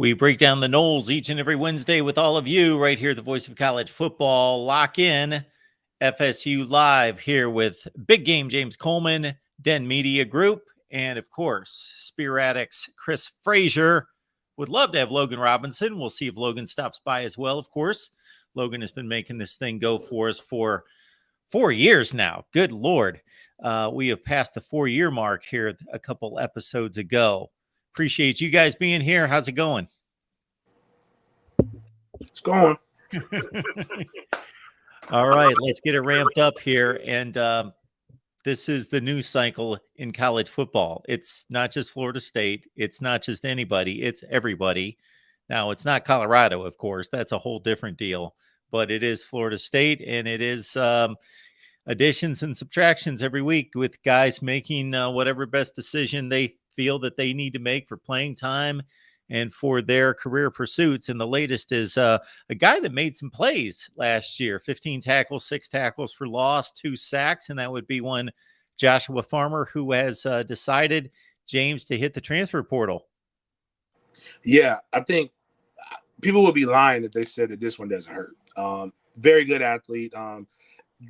We break down the Noles each and every Wednesday with all of you right here, the voice of college football. Lock in FSU Live here with Big Game James Coleman, Den Media Group, and of course, Spear Addicts Chris Frazier. Would love to have Logan Robinson. We'll see if Logan stops by as well, of course. Logan has been making this thing go for us for 4 years now. Good Lord. We have passed the 4-year mark here a couple episodes ago. Appreciate you guys being here. How's it going? It's going. All right, let's get it ramped up here. And this is the news cycle in college football. It's not just Florida State. It's not just anybody. It's everybody. Now, it's not Colorado, of course. That's a whole different deal. But it is Florida State, and it is additions and subtractions every week with guys making whatever best decision they feel that they need to make for playing time and for their career pursuits. And the latest is a guy that made some plays last year, 15 tackles, 6 tackles for loss, 2 sacks. And that would be one Joshua Farmer, who has decided, James, to hit the transfer portal. Yeah, I think people would be lying if they said that this one doesn't hurt. Very good athlete.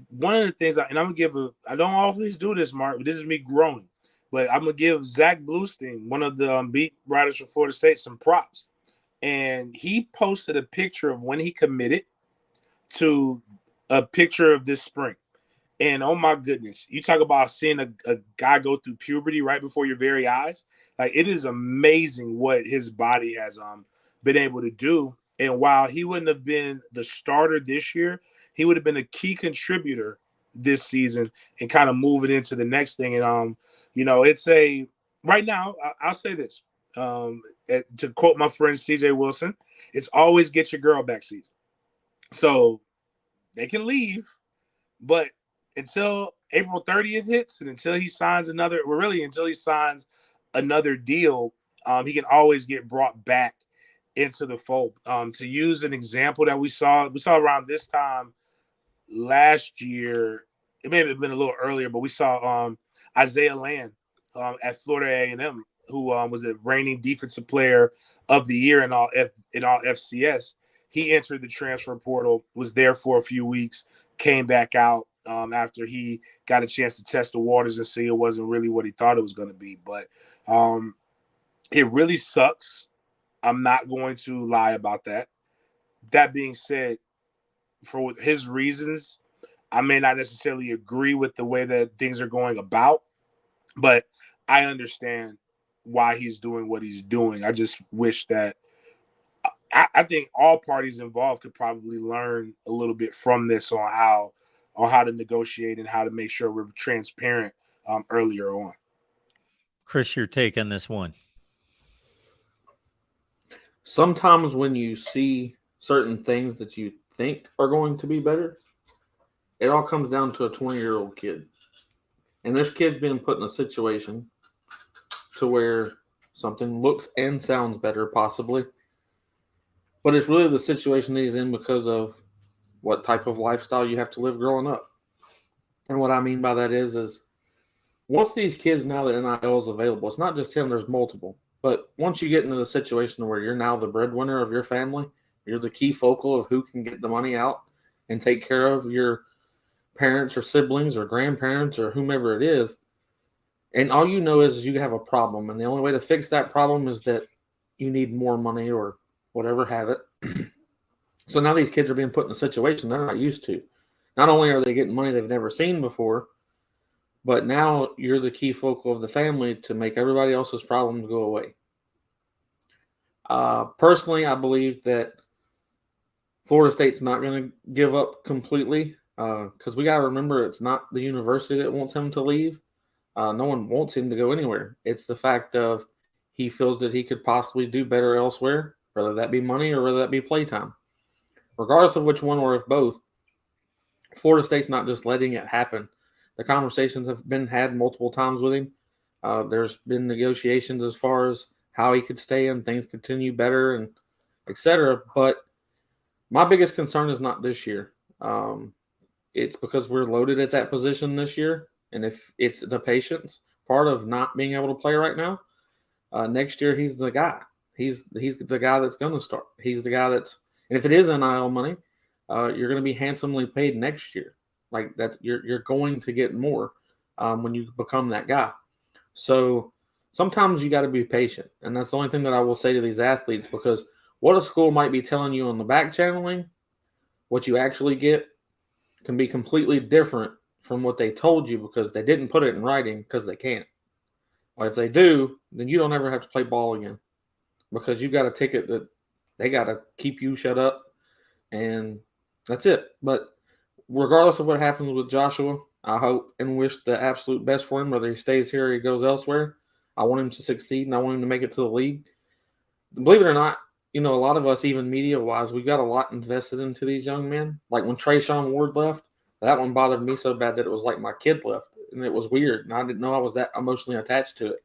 One of the things, I don't always do this, Mark, but this is me growing. But I'm going to give Zach Bluestein, one of the beat writers for Florida State, some props. And he posted a picture of when he committed to a picture of this spring. And oh my goodness, you talk about seeing a guy go through puberty right before your very eyes. Like, it is amazing what his body has been able to do. And while he wouldn't have been the starter this year, he would have been a key contributor this season and kind of move it into the next thing. And it's right now, I'll say this, to quote my friend CJ Wilson, it's always get your girl back season. So they can leave, but until April 30th hits and until he signs until he signs another deal, he can always get brought back into the fold. To use an example that we saw around this time last year, it may have been a little earlier, but we saw Isaiah Land at Florida A&M, who was the reigning defensive player of the year in all FCS. He entered the transfer portal, was there for a few weeks, came back out after he got a chance to test the waters and see it wasn't really what he thought it was going to be. But it really sucks. I'm not going to lie about that. That being said, for his reasons, I may not necessarily agree with the way that things are going about, but I understand why he's doing what he's doing. I just wish that I think all parties involved could probably learn a little bit from this on how to negotiate and how to make sure we're transparent earlier on. Chris, your take on this one? Sometimes when you see certain things that you think are going to be better, it all comes down to a 20-year-old kid. And this kid's being put in a situation to where something looks and sounds better, possibly. But it's really the situation that he's in because of what type of lifestyle you have to live growing up. And what I mean by that is once these kids, now that NIL is available, it's not just him, there's multiple. But once you get into the situation where you're now the breadwinner of your family, you're the key focal of who can get the money out and take care of your parents or siblings or grandparents or whomever it is. And all you know is you have a problem. And the only way to fix that problem is that you need more money or whatever have it. So now these kids are being put in a situation they're not used to. Not only are they getting money they've never seen before, but now you're the key focal of the family to make everybody else's problems go away. Personally, I believe that Florida State's not going to give up completely because we got to remember it's not the university that wants him to leave. No one wants him to go anywhere. It's the fact of he feels that he could possibly do better elsewhere, whether that be money or whether that be playtime. Regardless of which one or if both, Florida State's not just letting it happen. The conversations have been had multiple times with him. There's been negotiations as far as how he could stay and things continue better and et cetera. But my biggest concern is not this year. It's because we're loaded at that position this year. And if it's the patience part of not being able to play right now, next year he's the guy. He's the guy that's going to start. He's the guy that's, and if it is NIL money, you're going to be handsomely paid next year. Like that's you're going to get more when you become that guy. So sometimes you got to be patient, and that's the only thing that I will say to these athletes, because what a school might be telling you on the back channeling, what you actually get can be completely different from what they told you, because they didn't put it in writing because they can't. Or if they do, then you don't ever have to play ball again, because you got a ticket that they got to keep you shut up, and that's it. But regardless of what happens with Joshua, I hope and wish the absolute best for him, whether he stays here or he goes elsewhere. I want him to succeed, and I want him to make it to the league. Believe it or not, a lot of us, even media-wise, we've got a lot invested into these young men. Like when Trayshawn Ward left, that one bothered me so bad that it was like my kid left, and it was weird, and I didn't know I was that emotionally attached to it.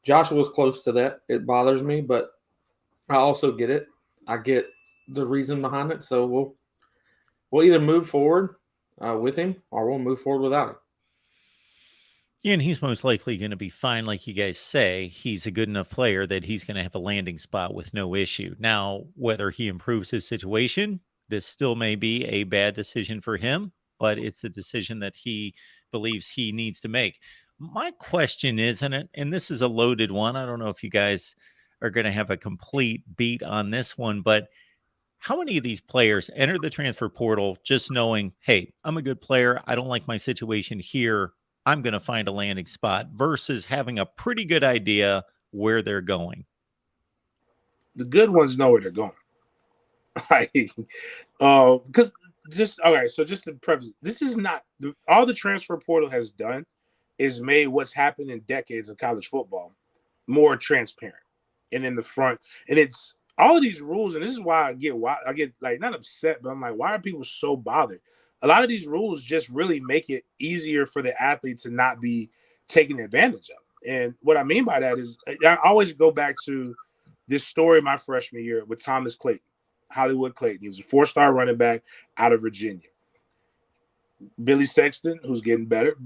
Joshua was close to that. It bothers me, but I also get it. I get the reason behind it, so we'll either move forward with him or we'll move forward without him. And he's most likely going to be fine, like you guys say. He's a good enough player that he's going to have a landing spot with no issue. Now, whether he improves his situation, this still may be a bad decision for him, but it's a decision that he believes he needs to make. My question is, and this is a loaded one, I don't know if you guys are going to have a complete beat on this one, but how many of these players enter the transfer portal just knowing, hey, I'm a good player, I don't like my situation here, I'm going to find a landing spot, versus having a pretty good idea where they're going? The good ones know where they're going. Because just to preface, this is not all the transfer portal has done is made what's happened in decades of college football more transparent and in the front. And it's all of these rules, and this is why I get like not upset, but I'm like, why are people so bothered? A lot of these rules just really make it easier for the athlete to not be taken advantage of. And what I mean by that is I always go back to this story my freshman year with Thomas Clayton, Hollywood Clayton. He was a 4-star running back out of Virginia. Billy Sexton, who's getting better,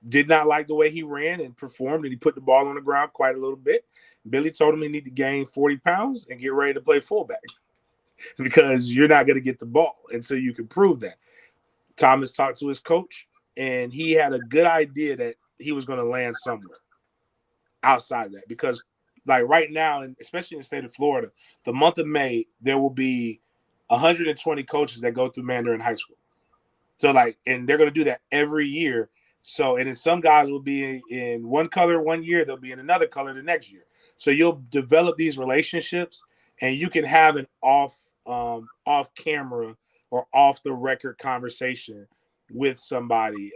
did not like the way he ran and performed, and he put the ball on the ground quite a little bit. Billy told him he needed to gain 40 pounds and get ready to play fullback because you're not going to get the ball until you can prove that. Thomas talked to his coach, and he had a good idea that he was going to land somewhere outside of that, because like right now, and especially in the state of Florida, the month of May, there will be 120 coaches that go through Mandarin High School. So and they're going to do that every year. So, and then some guys will be in one color one year, they'll be in another color the next year. So you'll develop these relationships, and you can have an off camera or off the record conversation with somebody.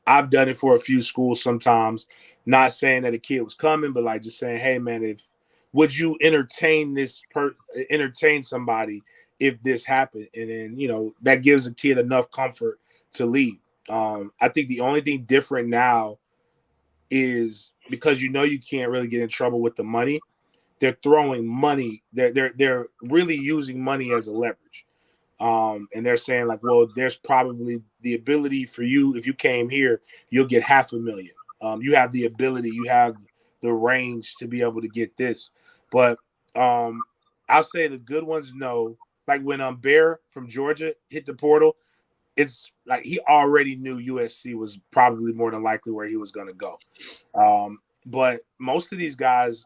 I've done it for a few schools sometimes, not saying that a kid was coming, but like just saying, hey man, would you entertain somebody if this happened? And then, that gives a kid enough comfort to leave. I think the only thing different now is because you can't really get in trouble with the money. They're throwing money. They're really using money as a leverage. And they're saying like, well, there's probably the ability for you, if you came here, you'll get $500,000. You have the ability, you have the range to be able to get this. But I'll say the good ones know, like when Bear from Georgia hit the portal, it's like he already knew USC was probably more than likely where he was going to go. But most of these guys,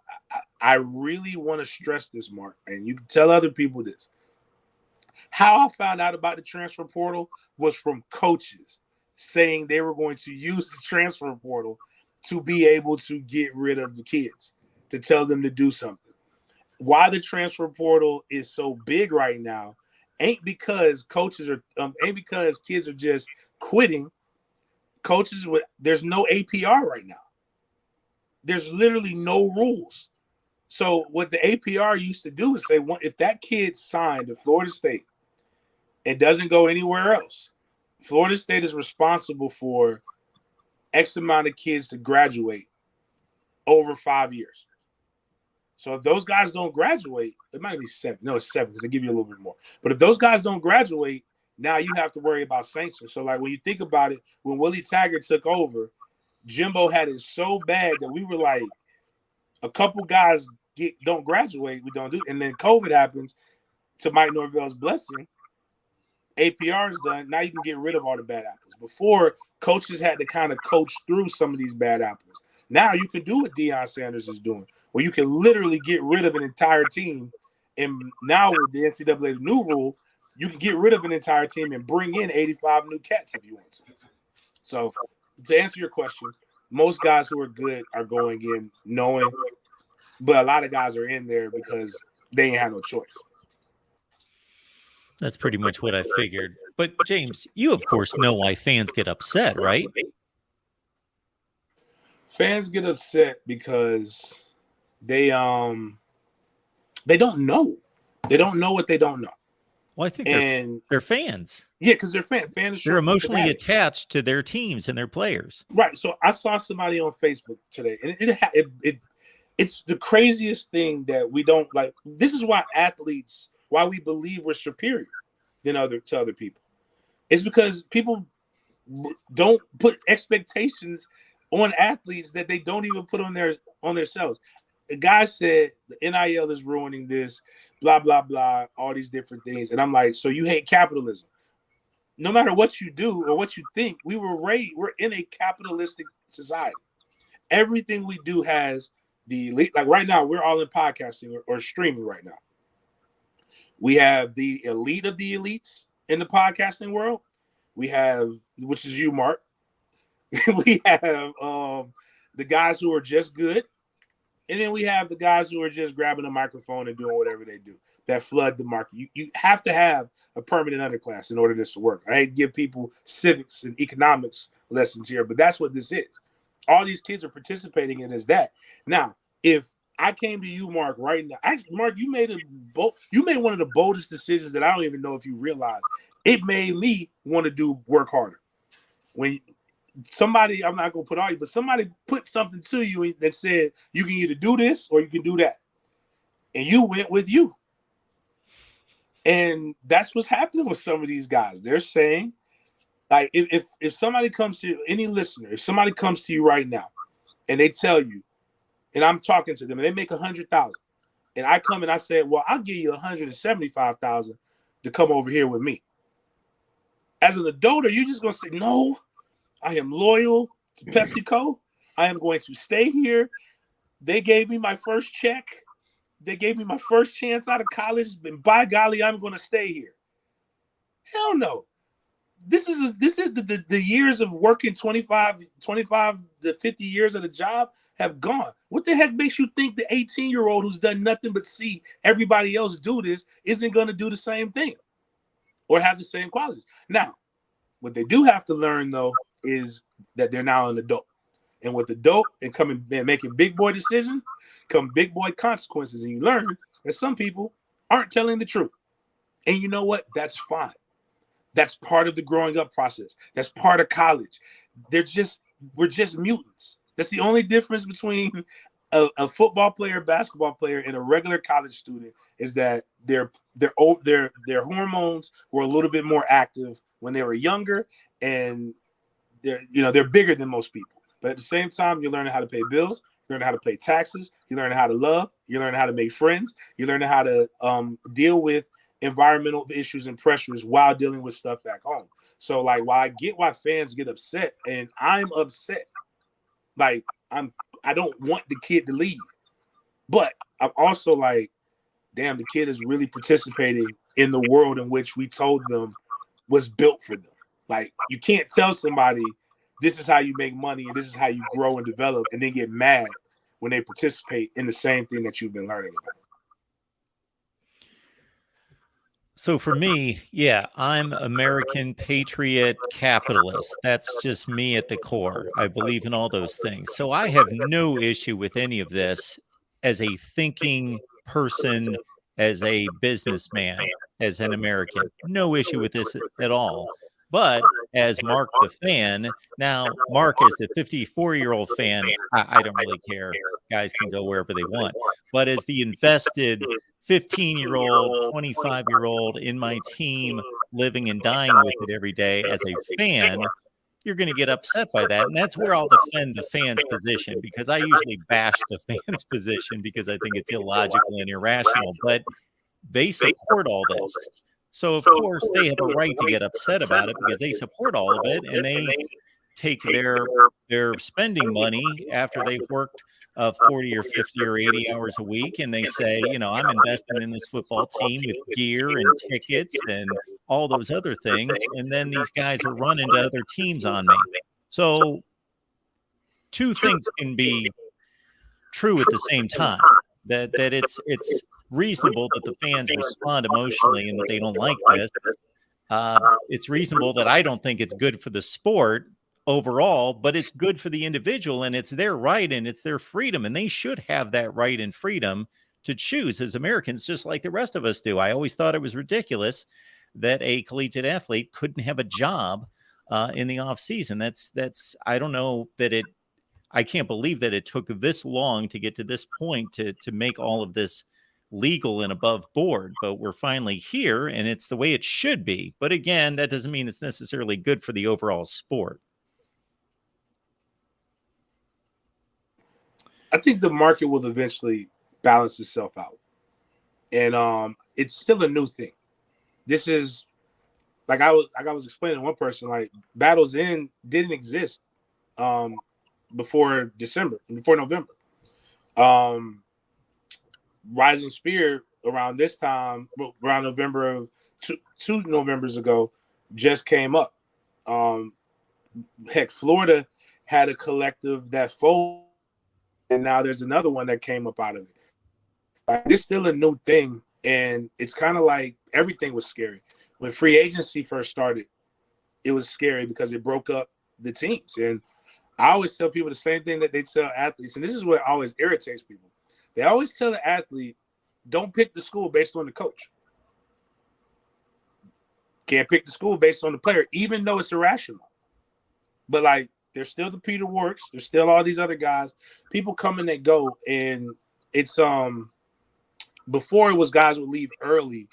I really want to stress this, Mark, and you can tell other people this. How I found out about the transfer portal was from coaches saying they were going to use the transfer portal to be able to get rid of the kids, to tell them to do something. Why the transfer portal is so big right now ain't because because kids are just quitting. There's no APR right now. There's literally no rules. So what the APR used to do is say, if that kid signed to Florida State, it doesn't go anywhere else, Florida State is responsible for X amount of kids to graduate over 5 years. So if those guys don't graduate, it might be 7. No, it's 7 because they give you a little bit more. But if those guys don't graduate, now you have to worry about sanctions. So like when you think about it, when Willie Taggart took over, Jimbo had it so bad that we were like, a couple guys don't graduate. We don't do, and then COVID happens. To Mike Norvell's blessing, APR is done. Now you can get rid of all the bad apples. Before, coaches had to kind of coach through some of these bad apples. Now you can do what Deion Sanders is doing, where you can literally get rid of an entire team. And now with the NCAA new rule, you can get rid of an entire team and bring in 85 new cats if you want to. So to answer your question, most guys who are good are going in knowing, but a lot of guys are in there because they ain't have no choice. That's pretty much what I figured. But James, you of course know why fans get upset, right? Fans get upset because they don't know. They don't know what they don't know. Well, I think they're fans. Yeah, because they're fans. They're emotionally attached to their teams and their players. Right. So I saw somebody on Facebook today, and it's the craziest thing that we don't like. This is why we believe we're superior than other people. It's because people don't put expectations on athletes that they don't even put on themselves. The guy said the NIL is ruining this, blah, blah, blah, all these different things. And I'm like, so you hate capitalism. No matter what you do or what you think, we're in a capitalistic society. Everything we do has the elite. Like right now, we're all in podcasting or streaming right now. We have the elite of the elites in the podcasting world. We have, which is you, Mark. We have the guys who are just good. And then we have the guys who are just grabbing a microphone and doing whatever they do that flood the market. You have to have a permanent underclass in order for this to work. I hate to give people civics and economics lessons here, but that's what this is. All these kids are participating in is that. Now, if I came to you, Mark, right now, actually, Mark, you made one of the boldest decisions that I don't even know if you realize. It made me want to work harder. When somebody, I'm not going to put all you, but somebody put something to you that said you can either do this or you can do that. And you went with you. And that's what's happening with some of these guys. They're saying, like, if somebody comes to any listener, if somebody comes to you right now and they tell you, and I'm talking to them and they make 100,000, and I come and I say, well, I'll give you 175,000 to come over here with me. As an adult, are you just going to say, no, I am loyal to PepsiCo. I am going to stay here. They gave me my first check. They gave me my first chance out of college. And by golly, I'm going to stay here. Hell no. This is the years of working 25 to 50 years at a job have gone. What the heck makes you think the 18-year-old who's done nothing but see everybody else do this isn't going to do the same thing or have the same qualities? Now, what they do have to learn, though, is that they're now an adult. And with adult and coming and making big boy decisions, come big boy consequences. And you learn that some people aren't telling the truth. And you know what? That's fine. That's part of the growing up process. That's part of college. We're just mutants. That's the only difference between a football player, basketball player, and a regular college student is that their hormones were a little bit more active when they were younger, and they're bigger than most people. But at the same time, you're learning how to pay bills, you're learning how to pay taxes, you're learning how to love, you're learning how to make friends, you're learning how to deal with environmental issues and pressures while dealing with stuff back home. So, like, while I get why fans get upset, and I'm upset, like I don't want the kid to leave, but I'm also like, damn, the kid is really participating in the world in which we told them was built for them. Like, you can't tell somebody this is how you make money and this is how you grow and develop, and then get mad when they participate in the same thing that you've been learning about. So for me, yeah, I'm American patriot capitalist. That's just me at the core. I believe in all those things. So I have no issue with any of this as a thinking person, as a businessman, as an American. No issue with this at all. But as Mark the fan, now Mark is the 54-year-old fan. I don't really care. Guys can go wherever they want. But as the invested 15-year-old, 25-year-old in my team, living and dying with it every day as a fan, you're going to get upset by that. And that's where I'll defend the fans' position, because I usually bash the fans' position because I think it's illogical and irrational, but they support all this. So, of course, they have a right to get upset about it because they support all of it, and they take their spending money after they've worked 40 or 50 or 80 hours a week, and they say, I'm investing in this football team with gear and tickets and all those other things, and then these guys are running to other teams on me. So two things can be true at the same time. That it's reasonable that the fans respond emotionally and that they don't like this. It's reasonable that I don't think it's good for the sport overall, but it's good for the individual, and it's their right and it's their freedom, and they should have that right and freedom to choose as Americans, just like the rest of us do. I always thought it was ridiculous that a collegiate athlete couldn't have a job in the off season. That's I don't know that I can't believe that it took this long to get to this point to make all of this legal and above board, but we're finally here, and it's the way it should be. But again, that doesn't mean it's necessarily good for the overall sport. I think the market will eventually balance itself out, and it's still a new thing. This is like I was explaining to one person, like Battles End didn't exist before November. Rising Spear around this time, around November of two Novembers ago, just came up. Heck, Florida had a collective that folded, and now there's another one that came up out of it. It's still a new thing, and it's kind of like everything was scary. When free agency first started, it was scary because it broke up the teams. And I always tell people the same thing that they tell athletes, and this is what always irritates people. They always tell the athlete, don't pick the school based on the coach. Can't pick the school based on the player, even though it's irrational. But, like, there's still the Peter Works. There's still all these other guys. People come and they go, and it's before it was guys would leave early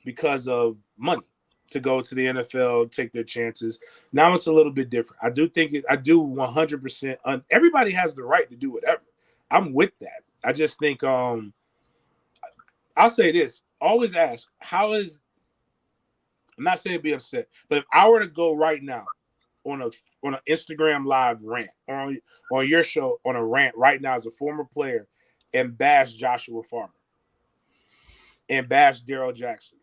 because of money to go to the NFL, take their chances. Now it's a little bit different. I do 100%. Everybody has the right to do whatever. I'm with that. I just think I'll say this. Always ask, I'm not saying be upset, but if I were to go right now on an Instagram live rant or on your show on a rant right now as a former player and bash Joshua Farmer and bash Daryl Jackson,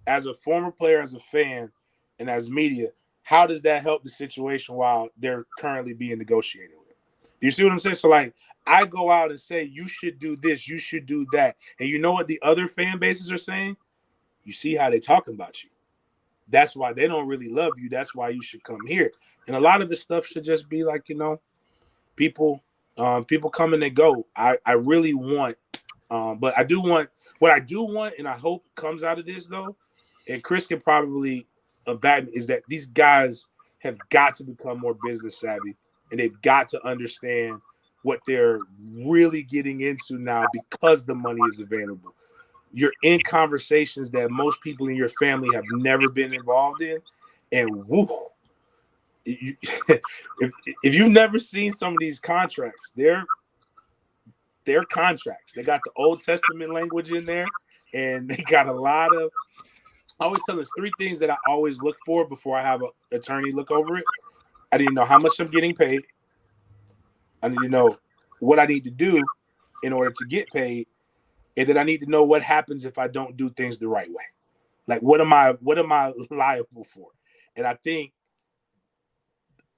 as a former player, as a fan, and as media, how does that help the situation while they're currently being negotiated with? Do you see what I'm saying? So, like, I go out and say, you should do this, you should do that. And you know what the other fan bases are saying? You see how they're talking about you. That's why they don't really love you. That's why you should come here. And a lot of this stuff should just be like, people come and they go. I really want, but what I do want, and I hope comes out of this, though, and Chris can probably back, is that these guys have got to become more business savvy, and they've got to understand what they're really getting into now because the money is available. You're in conversations that most people in your family have never been involved in, and woo, if you've never seen some of these contracts, they're contracts. They got the Old Testament language in there, and they got a lot of. I always tell us 3 things that I always look for before I have an attorney look over it. I need to know how much I'm getting paid. I need to know what I need to do in order to get paid, and then I need to know what happens if I don't do things the right way. Like, what am I liable for? And I think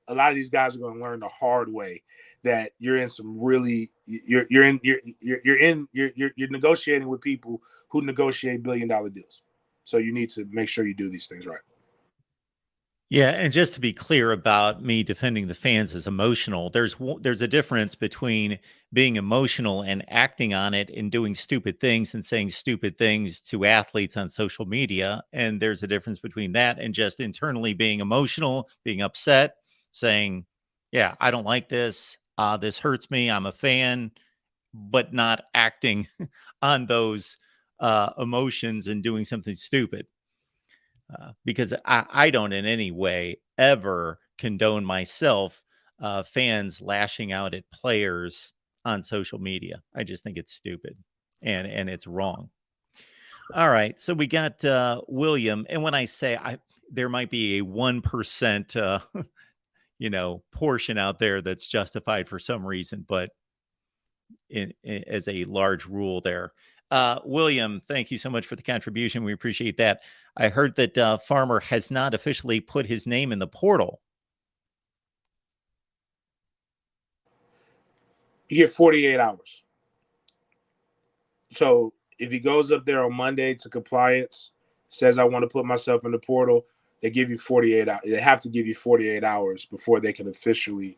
a lot of these guys are going to learn the hard way that you're in some really you're negotiating with people who negotiate $1 billion deals. So you need to make sure you do these things right. Yeah, and just to be clear about me defending the fans as emotional, there's a difference between being emotional and acting on it and doing stupid things and saying stupid things to athletes on social media. And there's a difference between that and just internally being emotional, being upset, saying, yeah, I don't like this. This hurts me. I'm a fan, but not acting on those emotions and doing something stupid. Because I don't in any way ever condone myself fans lashing out at players on social media. I just think it's stupid and it's wrong. All right, so we got William, and when I say there might be a 1% portion out there that's justified for some reason, but as a large rule there. William, thank you so much for the contribution. We appreciate that. I heard that Farmer has not officially put his name in the portal. You get 48 hours. So if he goes up there on Monday to compliance, says I want to put myself in the portal, they give you 48 hours. They have to give you 48 hours before they can officially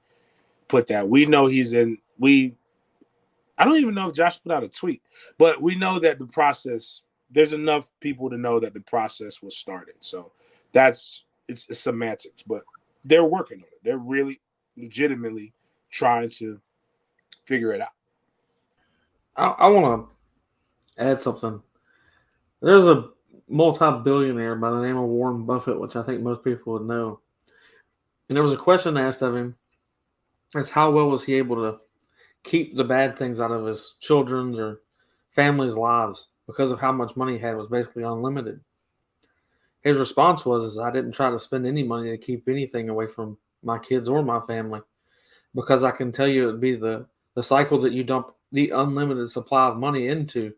put that. We know he's in. I don't even know if Josh put out a tweet, but we know that the process. There's enough people to know that the process was started. So it's semantics, but they're working on it. They're really legitimately trying to figure it out. I want to add something. There's a multi-billionaire by the name of Warren Buffett, which I think most people would know. And there was a question asked of him as how well was he able to keep the bad things out of his children's or family's lives because of how much money he had was basically unlimited. His response was, I didn't try to spend any money to keep anything away from my kids or my family, because I can tell you it would be the cycle that you dump the unlimited supply of money into,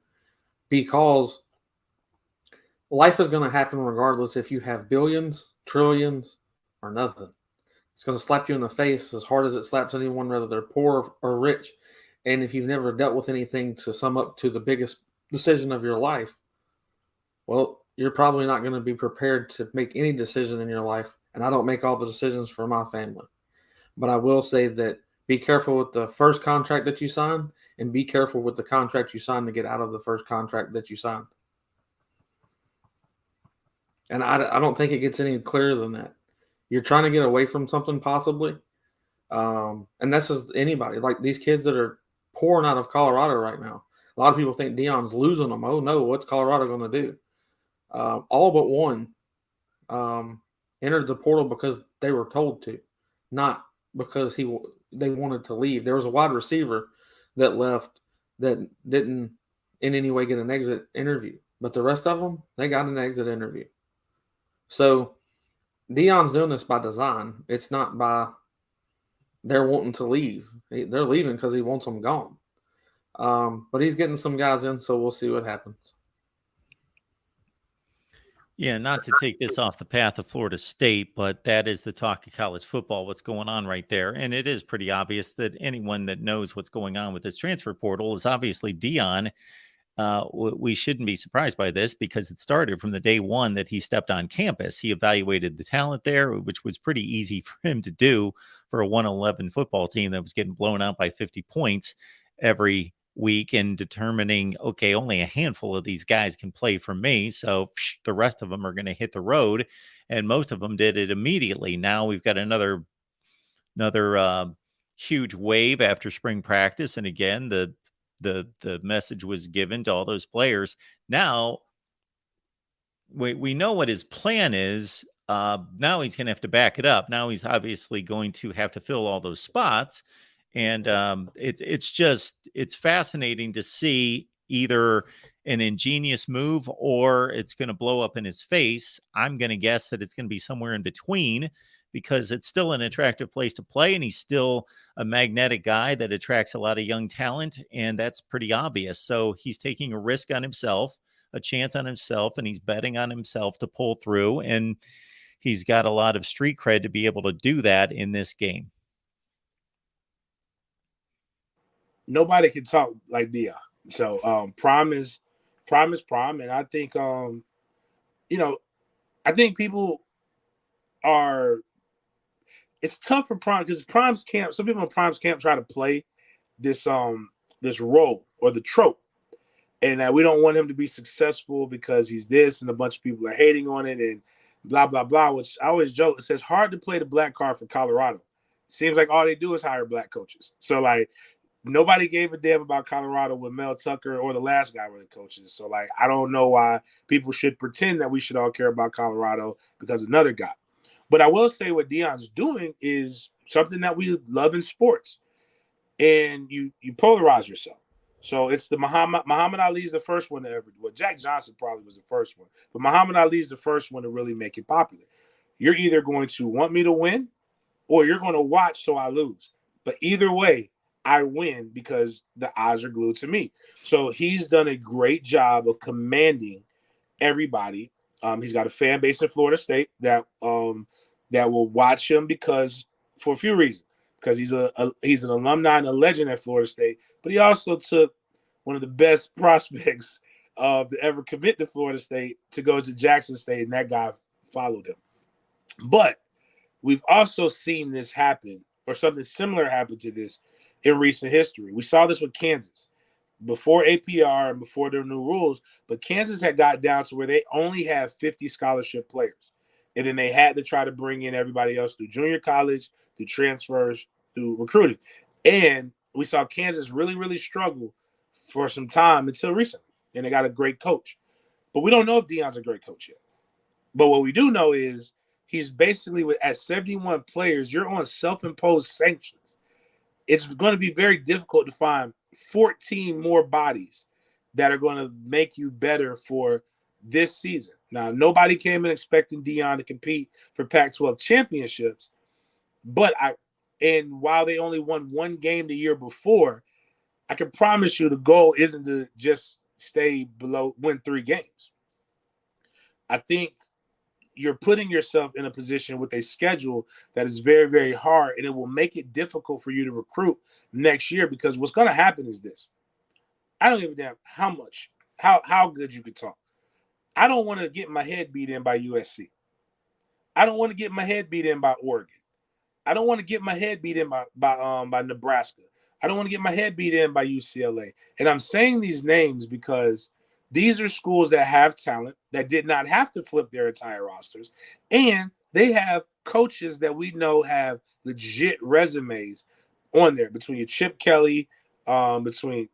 because life is going to happen regardless if you have billions, trillions, or nothing. It's going to slap you in the face as hard as it slaps anyone, whether they're poor or rich. And if you've never dealt with anything to sum up to the biggest decision of your life, well, you're probably not going to be prepared to make any decision in your life. And I don't make all the decisions for my family. But I will say that be careful with the first contract that you sign, and be careful with the contract you sign to get out of the first contract that you signed. And I don't think it gets any clearer than that. You're trying to get away from something possibly. And this is anybody. Like these kids that are pouring out of Colorado right now. A lot of people think Deion's losing them. Oh, no, what's Colorado going to do? All but one entered the portal because they were told to, not because they wanted to leave. There was a wide receiver that left that didn't in any way get an exit interview. But the rest of them, they got an exit interview. So Deion's doing this by design. It's not by they're wanting to leave. They're leaving because he wants them gone. But he's getting some guys in, so we'll see what happens. Yeah, not to take this off the path of Florida State, but that is the talk of college football, what's going on right there. And it is pretty obvious that anyone that knows what's going on with this transfer portal is obviously Deion. We shouldn't be surprised by this because it started from the day one that he stepped on campus. He evaluated the talent there, which was pretty easy for him to do for a 1-11 football team that was getting blown out by 50 points every week, and determining, okay, only a handful of these guys can play for me, so the rest of them are going to hit the road, and most of them did it immediately. Now we've got another huge wave after spring practice, and again the message was given to all those players. Now we know what his plan is. Now he's going to have to back it up. Now he's obviously going to have to fill all those spots. And it's fascinating to see either an ingenious move or it's going to blow up in his face. I'm going to guess that it's going to be somewhere in between, because it's still an attractive place to play, and he's still a magnetic guy that attracts a lot of young talent, and that's pretty obvious. So he's taking a risk on himself, a chance on himself, and he's betting on himself to pull through, and he's got a lot of street cred to be able to do that in this game. Nobody can talk like Deion. So prime is prime. And I think I think people are, it's tough for prime because prime's camp, some people in prime's camp try to play this role or the trope. And that we don't want him to be successful because he's this, and a bunch of people are hating on it and blah, blah, blah, which I always joke. It says hard to play the black card for Colorado. It seems like all they do is hire black coaches. So like, nobody gave a damn about Colorado when Mel Tucker or the last guy were the coaches. So, I don't know why people should pretend that we should all care about Colorado because another guy. But I will say what Deion's doing is something that we love in sports, and you polarize yourself. So it's the Muhammad Ali's the first one to ever. Well, Jack Johnson probably was the first one, but Muhammad Ali's the first one to really make it popular. You're either going to want me to win, or you're going to watch so I lose. But either way, I win because the eyes are glued to me. So he's done a great job of commanding everybody. He's got a fan base in Florida State that will watch him because for a few reasons. Because he's an alumni and a legend at Florida State, but he also took one of the best prospects to ever commit to Florida State to go to Jackson State, and that guy followed him. But we've also seen this happen, or something similar happen to this in recent history. We saw this with Kansas before APR and before their new rules, but Kansas had got down to where they only have 50 scholarship players. And then they had to try to bring in everybody else through junior college, through transfers, through recruiting. And we saw Kansas really, really struggle for some time until recently. And they got a great coach. But we don't know if Deion's a great coach yet. But what we do know is he's basically, at 71 players, you're on self-imposed sanctions. It's going to be very difficult to find 14 more bodies that are going to make you better for this season. Now, nobody came in expecting Deion to compete for Pac-12 championships, but while they only won one game the year before, I can promise you the goal isn't to just stay below, win 3 games. I think you're putting yourself in a position with a schedule that is very, very hard, and it will make it difficult for you to recruit next year because what's going to happen is this. I don't give a damn how good you could talk. I don't want to get my head beat in by USC. I don't want to get my head beat in by Oregon. I don't want to get my head beat in by Nebraska. I don't want to get my head beat in by UCLA. And I'm saying these names because these are schools that have talent, that did not have to flip their entire rosters, and they have coaches that we know have legit resumes on there between Chip Kelly, between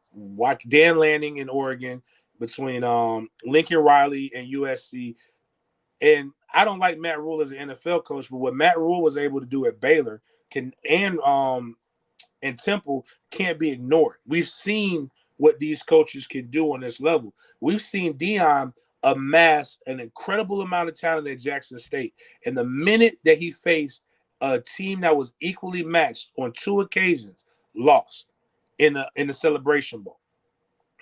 Dan Lanning in Oregon, between Lincoln Riley and USC. And I don't like Matt Rule as an NFL coach, but what Matt Rule was able to do at Baylor and Temple can't be ignored. We've seen what these coaches can do on this level. We've seen Deion amass an incredible amount of talent at Jackson State. And the minute that he faced a team that was equally matched on 2 occasions, lost in the Celebration Bowl.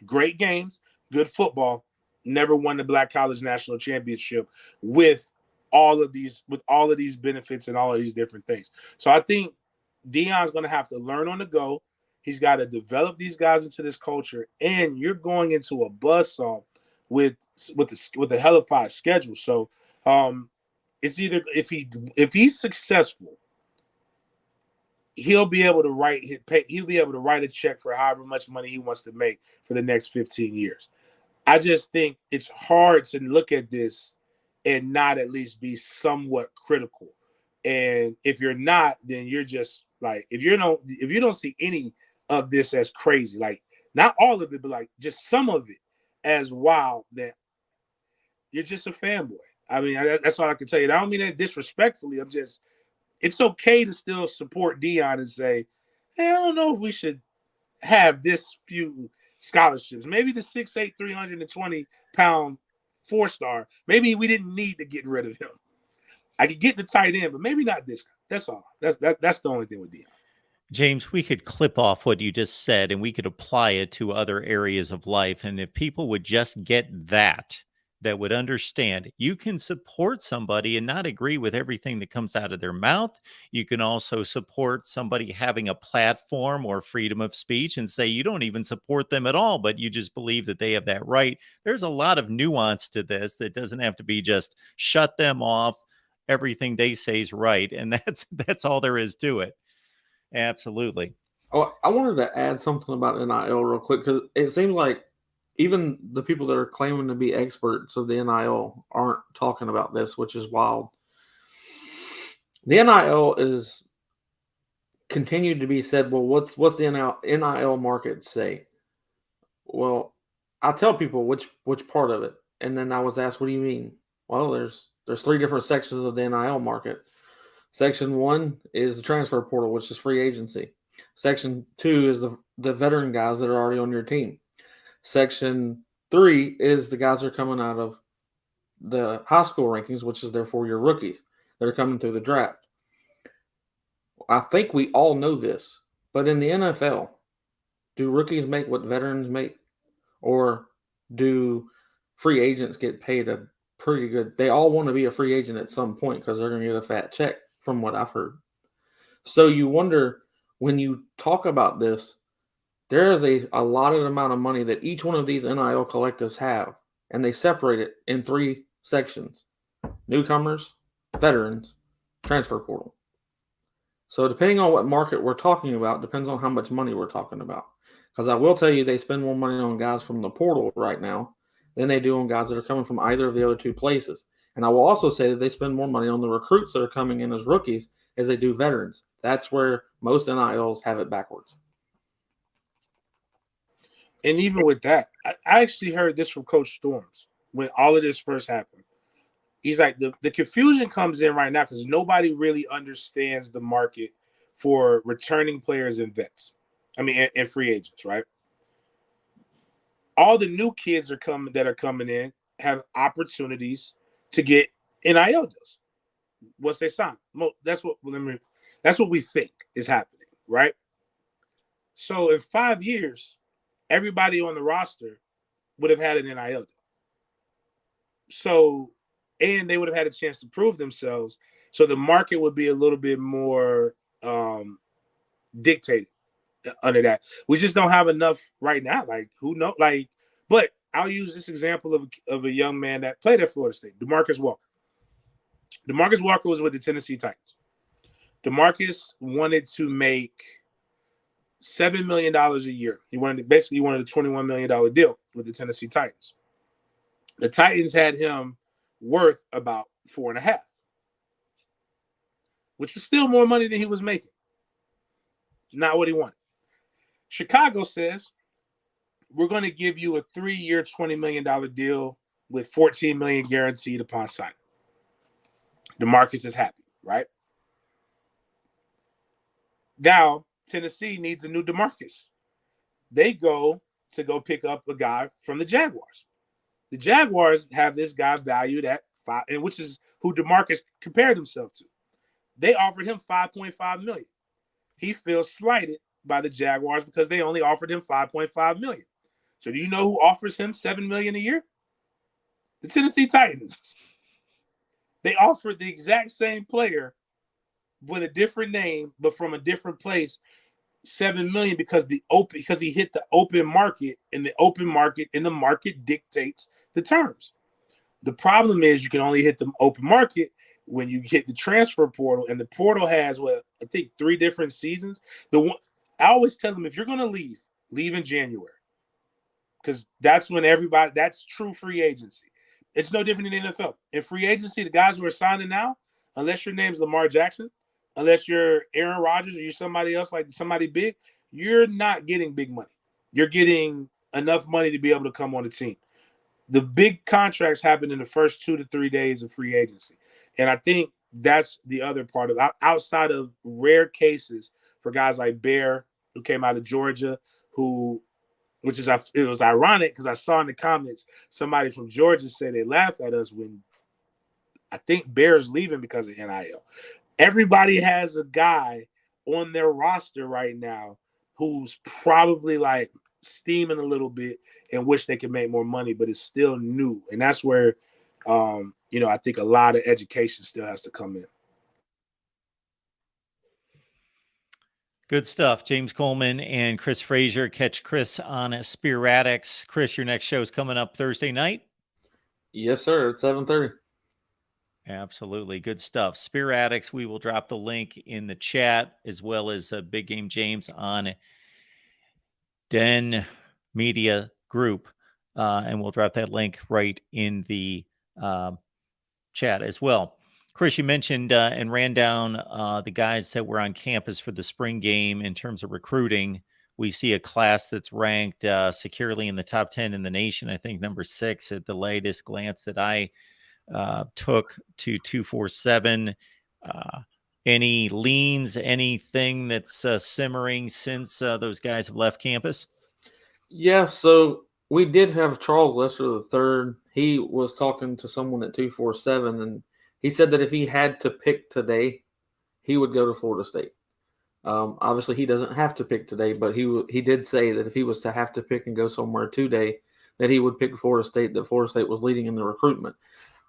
Great games, good football, never won the Black College National Championship with all of these benefits and all of these different things. So I think Deion's going to have to learn on the go. He's got to develop these guys into this culture, and you're going into a buzzsaw with the hellified schedule. So it's either if he's successful, he'll be able to write a check for however much money he wants to make for the next 15 years. I just think it's hard to look at this and not at least be somewhat critical. And if you're not, then you're just like, if you don't see any of this as crazy, like not all of it, but like just some of it as wild, then you're just a fanboy. I mean, that's all I can tell you. I don't mean that disrespectfully. It's okay to still support Deion and say, hey, I don't know if we should have this few scholarships. Maybe the 6'8", 320-pound 4-star. Maybe we didn't need to get rid of him. I could get the tight end, but maybe not this guy. That's all. That's the only thing with Deion. James, we could clip off what you just said and we could apply it to other areas of life. And if people would just get that would understand, you can support somebody and not agree with everything that comes out of their mouth. You can also support somebody having a platform or freedom of speech and say you don't even support them at all, but you just believe that they have that right. There's a lot of nuance to this that doesn't have to be just shut them off. Everything they say is right. And that's all there is to it. Absolutely. Oh, I wanted to add something about NIL real quick because it seems like even the people that are claiming to be experts of the NIL aren't talking about this, which is wild. The NIL is continued to be said, well, what's the NIL market say? Well, I tell people which part of it, and then I was asked, what do you mean? Well, there's 3 different sections of the NIL market. Section 1 is the transfer portal, which is free agency. Section 2 is the veteran guys that are already on your team. Section 3 is the guys that are coming out of the high school rankings, which is therefore your rookies that are coming through the draft. I think we all know this, but in the NFL, do rookies make what veterans make? Or do free agents get paid a pretty good? They all want to be a free agent at some point because they're going to get a fat check, from what I've heard. So you wonder, when you talk about this, there is a allotted amount of money that each one of these NIL collectives have, and they separate it in 3 sections: newcomers, veterans, transfer portal. So depending on what market we're talking about, depends on how much money we're talking about. Because I will tell you, they spend more money on guys from the portal right now than they do on guys that are coming from either of the other 2 places. And I will also say that they spend more money on the recruits that are coming in as rookies as they do veterans. That's where most NILs have it backwards. And even with that, I actually heard this from Coach Storms when all of this first happened. He's like, the confusion comes in right now because nobody really understands the market for returning players and vets. I mean, and free agents, right? All the new kids that are coming in have opportunities to get NIL deals once they sign. That's what we think is happening, right? So in 5 years, everybody on the roster would have had an NIL deal. So, and they would have had a chance to prove themselves. So the market would be a little bit more dictated under that. We just don't have enough right now. Like, who knows? Like, but I'll use this example of a young man that played at Florida State, DeMarcus Walker. DeMarcus Walker was with the Tennessee Titans. DeMarcus wanted to make $7 million a year. He wanted a $21 million deal with the Tennessee Titans. The Titans had him worth about 4.5, which was still more money than he was making. Not what he wanted. Chicago says, we're going to give you a 3-year, $20 million deal with $14 million guaranteed upon signing. DeMarcus is happy, right? Now, Tennessee needs a new DeMarcus. They go pick up a guy from the Jaguars. The Jaguars have this guy valued at 5, and which is who DeMarcus compared himself to. They offered him $5.5 million. He feels slighted by the Jaguars because they only offered him $5.5 million. So do you know who offers him $7 million a year? The Tennessee Titans. They offered the exact same player with a different name, but from a different place, $7 million because he hit the open market, and the market dictates the terms. The problem is you can only hit the open market when you hit the transfer portal, and the portal has I think 3 different seasons. I always tell them, if you're going to leave in January, because that's when that's true free agency. It's no different in the NFL. In free agency, the guys who are signing now, unless your name's Lamar Jackson, unless you're Aaron Rodgers or you're somebody else, like somebody big, you're not getting big money. You're getting enough money to be able to come on the team. The big contracts happen in the first 2 to 3 days of free agency. And I think that's the other part of it. Outside of rare cases for guys like Bear, who came out of Georgia, it was ironic because I saw in the comments somebody from Georgia say they laugh at us when I think Bear's leaving because of NIL. Everybody has a guy on their roster right now who's probably like steaming a little bit and wish they could make more money, but it's still new. And that's where, I think a lot of education still has to come in. Good stuff. James Coleman and Chris Frazier. Catch Chris on Spear Radix. Chris, your next show is coming up Thursday night? Yes, sir. It's 7:30. Absolutely. Good stuff. Spear Addicts, we will drop the link in the chat, as well as Big Game James on Den Media Group. And we'll drop that link right in the chat as well. Chris, you mentioned and ran down the guys that were on campus for the spring game in terms of recruiting. We see a class that's ranked securely in the top 10 in the nation. I think number 6 at the latest glance that I took to 247. Any leans, anything that's simmering since those guys have left campus? Yeah, so we did have Charles Lester the third. He was talking to someone at 247, and he said that if he had to pick today, he would go to Florida State. Obviously, he doesn't have to pick today, but he did say that if he was to have to pick and go somewhere today, that he would pick Florida State, that Florida State was leading in the recruitment.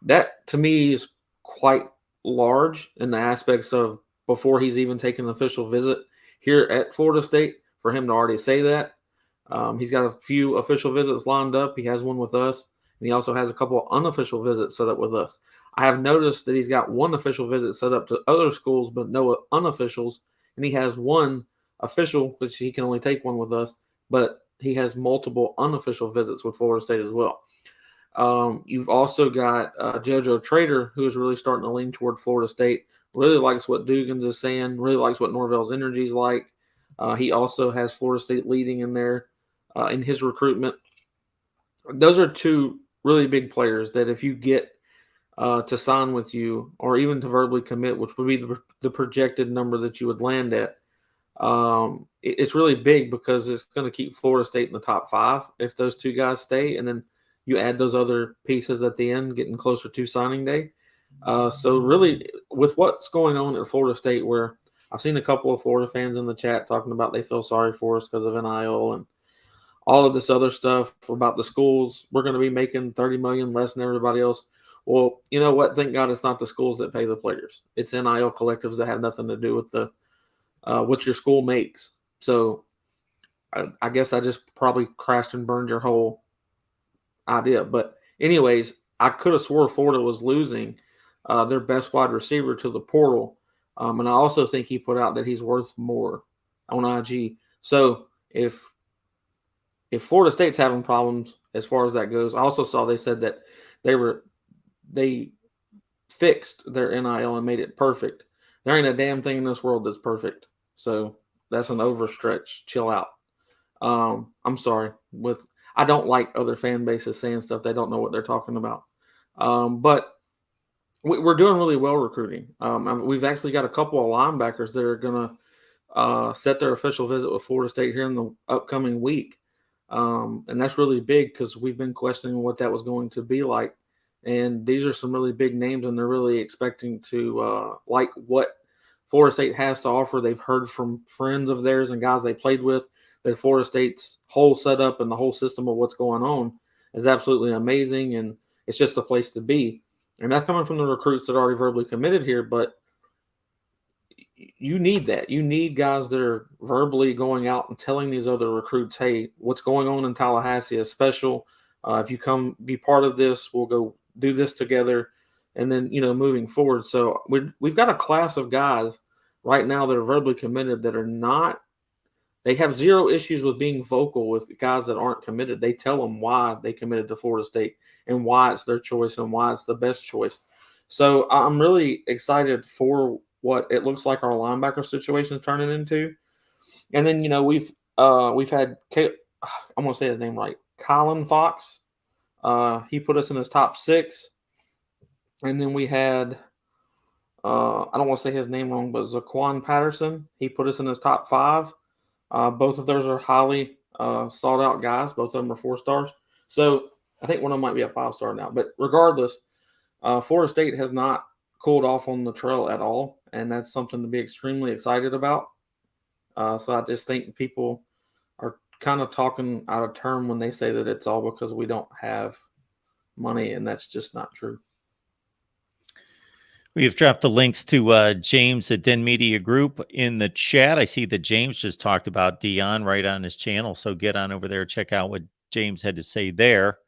That, to me, is quite large in the aspects of before he's even taken an official visit here at Florida State, for him to already say that. He's got a few official visits lined up. He has one with us, and he also has a couple of unofficial visits set up with us. I have noticed that he's got one official visit set up to other schools, but no unofficials, and he has one official, which he can only take one with us, but he has multiple unofficial visits with Florida State as well. You've also got JoJo Trader, who is really starting to lean toward Florida State. Really likes what Dugans is saying. Really likes what Norvell's energy is like. He also has Florida State leading in there in his recruitment. Those are two really big players that if you get to sign with you or even to verbally commit, which would be the projected number that you would land at, it's really big because it's going to keep Florida State in the top 5 if those two guys stay, and then you add those other pieces at the end, getting closer to signing day. So really, with what's going on at Florida State, where I've seen a couple of Florida fans in the chat talking about they feel sorry for us because of NIL and all of this other stuff about the schools. We're going to be making $30 million less than everybody else. Well, you know what? Thank God it's not the schools that pay the players. It's NIL collectives that have nothing to do with the what your school makes. So I guess I just probably crashed and burned your whole idea. But anyways, I could have swore Florida was losing their best wide receiver to the portal. And I also think he put out that he's worth more on IG. So if Florida State's having problems as far as that goes, I also saw they said that they fixed their NIL and made it perfect. There ain't a damn thing in this world that's perfect. So that's an overstretch. Chill out. I'm sorry. I don't like other fan bases saying stuff they don't know what they're talking about. But we're doing really well recruiting. We've actually got a couple of linebackers that are going to set their official visit with Florida State here in the upcoming week. And that's really big because we've been questioning what that was going to be like. And these are some really big names, and they're really expecting to like what Florida State has to offer. They've heard from friends of theirs and guys they played with that Florida State's whole setup and the whole system of what's going on is absolutely amazing, and it's just a place to be. And that's coming from the recruits that are already verbally committed here, but you need that. You need guys that are verbally going out and telling these other recruits, hey, what's going on in Tallahassee is special. If you come be part of this, we'll go do this together. And then, moving forward. So we've got a class of guys right now that are verbally committed that are not, they have zero issues with being vocal with guys that aren't committed. They tell them why they committed to Florida State and why it's their choice and why it's the best choice. So I'm really excited for what it looks like our linebacker situation is turning into. And then, we've had, I'm going to say his name right, Colin Fox. He put us in his top 6. And then we had, I don't want to say his name wrong, but Zaquan Patterson. He put us in his top 5. Both of those are highly sought out guys. Both of them are 4 stars. So I think one of them might be a 5-star now. But regardless, Florida State has not cooled off on the trail at all. And that's something to be extremely excited about. So I just think people are kind of talking out of term when they say that it's all because we don't have money. And that's just not true. We have dropped the links to James at Den Media Group in the chat. I see that James just talked about Deion right on his channel. So get on over there, check out what James had to say there.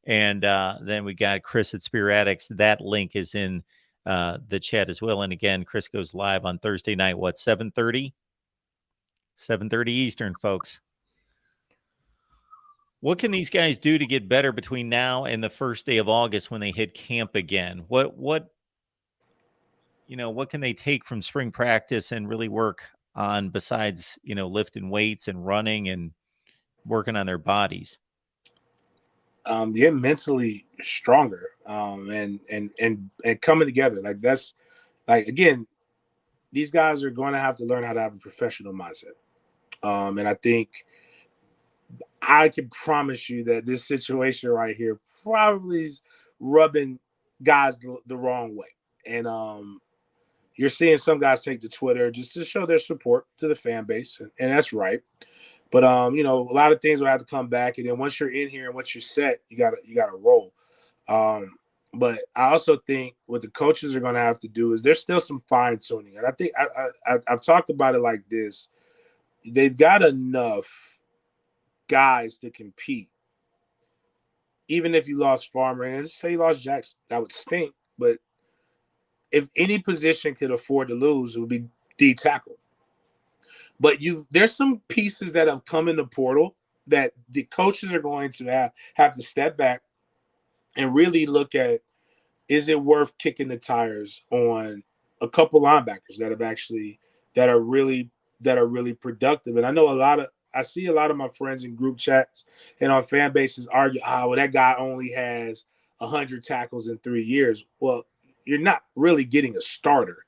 And then we got Chris at Spear Addicts. That link is in the chat as well. And again, Chris goes live on Thursday night, 7:30? 7:30 Eastern, folks. What can these guys do to get better between now and the first day of August when they hit camp again? What can they take from spring practice and really work on besides, lifting weights and running and working on their bodies? Get mentally stronger and coming together. Like that's like, again, these guys are going to have to learn how to have a professional mindset. And I think I can promise you that this situation right here probably is rubbing guys the wrong way. And you're seeing some guys take to Twitter just to show their support to the fan base, and that's right. But a lot of things will have to come back, and then once you're in here and once you're set, you gotta roll. But I also think what the coaches are going to have to do is there's still some fine tuning, and I think I've talked about it like this: they've got enough guys to compete. Even if you lost Farmer, and say you lost Jackson, that would stink. But if any position could afford to lose, it would be D tackle. But there's some pieces that have come in the portal that the coaches are going to have to step back and really look at, is it worth kicking the tires on a couple linebackers that are really productive? And I know I see a lot of my friends in group chats and on fan bases argue, well, that guy only has 100 tackles in 3 years. Well, you're not really getting a starter